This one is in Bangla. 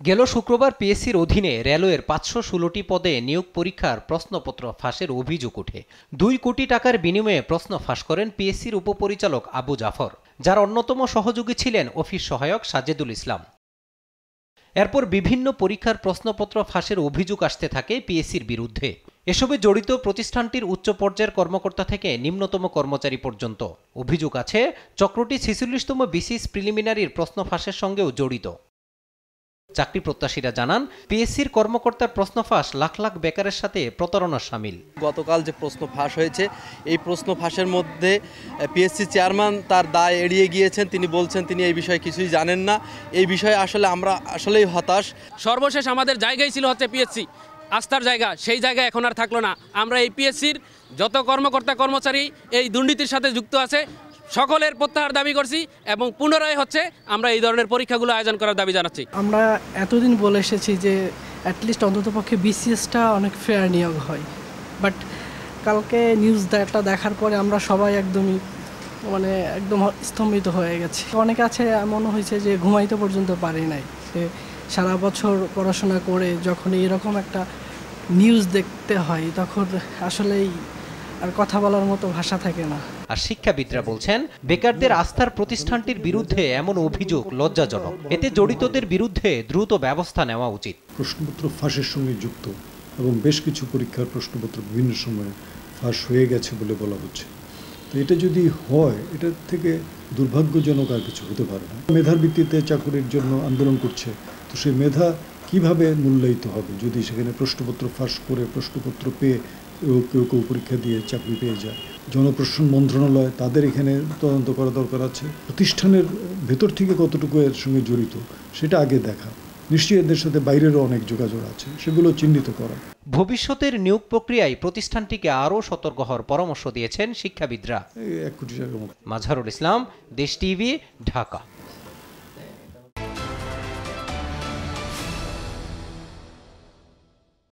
গেল শুক্রবার পিএসসির অধীনে রেলওয়ের ৫১৬টি পদে নিয়োগ পরীক্ষার প্রশ্নপত্র ফাঁসের অভিযোগ ওঠে। ২ কোটি টাকার বিনিময়ে প্রশ্ন ফাঁস করেন পিএসসির উপপরিচালক আবু জাফর, যার অন্যতম সহযোগী ছিলেন অফিস সহায়ক সাজেদুল ইসলাম। এরপর বিভিন্ন পরীক্ষার প্রশ্নপত্র ফাঁসের অভিযোগ আসতে থাকে পিএসসির বিরুদ্ধে। এসবে জড়িত প্রতিষ্ঠানটির উচ্চ পর্যায়ের কর্মকর্তা থেকে নিম্নতম কর্মচারী পর্যন্ত। অভিযোগ আছে চক্রটি ৪৬তম বিসিএস প্রিলিমিনারির প্রশ্ন ফাঁসের সঙ্গেও জড়িত। চাকরি প্রত্যাশীরা জানান, পিএসসির কর্মকর্তার প্রশ্ন ফাঁস লাখ লাখ বেকারের সাথে প্রতারণার শামিল। গতকাল যে প্রশ্ন ফাঁস হয়েছে, এই প্রশ্ন ফাঁসের মধ্যে পিএসসি চেয়ারম্যান তার দায় এড়িয়ে গিয়েছেন। তিনি বলছেন তিনি এই বিষয়ে কিছুই জানেন না। এই বিষয়ে আসলে আমরা আসলেই হতাশ। সর্বশেষ আমাদের জায়গায় ছিল হচ্ছে পিএসসি, আস্থার জায়গা, সেই জায়গা এখন আর থাকলো না। আমরা এই পিএসসির যত কর্মকর্তা কর্মচারী এই দুর্নীতির সাথে যুক্ত আছে সকলের প্রত্যাহার দাবি করছি এবং পুনরায় হচ্ছে আমরা এই ধরনের পরীক্ষাগুলো আয়োজন করার দাবি জানাচ্ছি। আমরা এতদিন বলে এসেছি যে অ্যাটলিস্ট অন্ততপক্ষে বিসিএসটা অনেক ফেয়ার নিয়োগ হয়, বাট কালকে নিউজটা দেখার পরে আমরা সবাই একদম স্তম্ভিত হয়ে গেছে। অনেক আছে এমন হয়েছে যে ঘুমাইতে পর্যন্ত পারি নাই, যে সারা বছর পড়াশোনা করে যখন এরকম একটা নিউজ দেখতে হয় তখন আসলেই আর কথা বলার মতো ভাষা থাকে না। আর শিক্ষাবিদরা বলছেন, বেকারদের আস্থার প্রতিষ্ঠানটির বিরুদ্ধে এমন অভিযোগ লজ্জাজনক। এতে জড়িতদের বিরুদ্ধে দ্রুত ব্যবস্থা নেওয়া উচিত। প্রশ্নপত্র ফাঁসের সঙ্গে যুক্ত এবং বেশ কিছু পরীক্ষার প্রশ্নপত্র বিভিন্ন সময়ে ফাঁস হয়ে গেছে বলে বলা হচ্ছে। তো এটা যদি হয়, এটার থেকে দুর্ভাগ্যজনক আর কিছু হতে পারে না। মেধার ভিত্তিতে চাকরির জন্য আন্দোলন করছে, তো সেই মেধা কিভাবে মূল্যায়িত হবে যদি সেখানে প্রশ্নপত্র ফাঁস করে প্রশ্নপত্র পেয়ে কেউ কেউ পরীক্ষা দিয়ে চাকরি পেয়ে যায়। জনপ্রশাসন মন্ত্রণালয় তাদের এখানে তদন্ত করা দরকার আছে। প্রতিষ্ঠানের ভেতর থেকে কতটুকু এর সঙ্গে জড়িত সেটা আগে দেখা। নিশ্চয়ই এদের সাথে বাইরেরও অনেক যোগাযোগ আছে, সেগুলো চিহ্নিত করা। ভবিষ্যতের নিয়োগ প্রক্রিয়ায় প্রতিষ্ঠানটিকে আরও সতর্ক হওয়ার পরামর্শ দিয়েছেন শিক্ষাবিদরা। 1 কোটি টাকার মতো। মাজহারুল ইসলাম, দেশ টিভি, ঢাকা।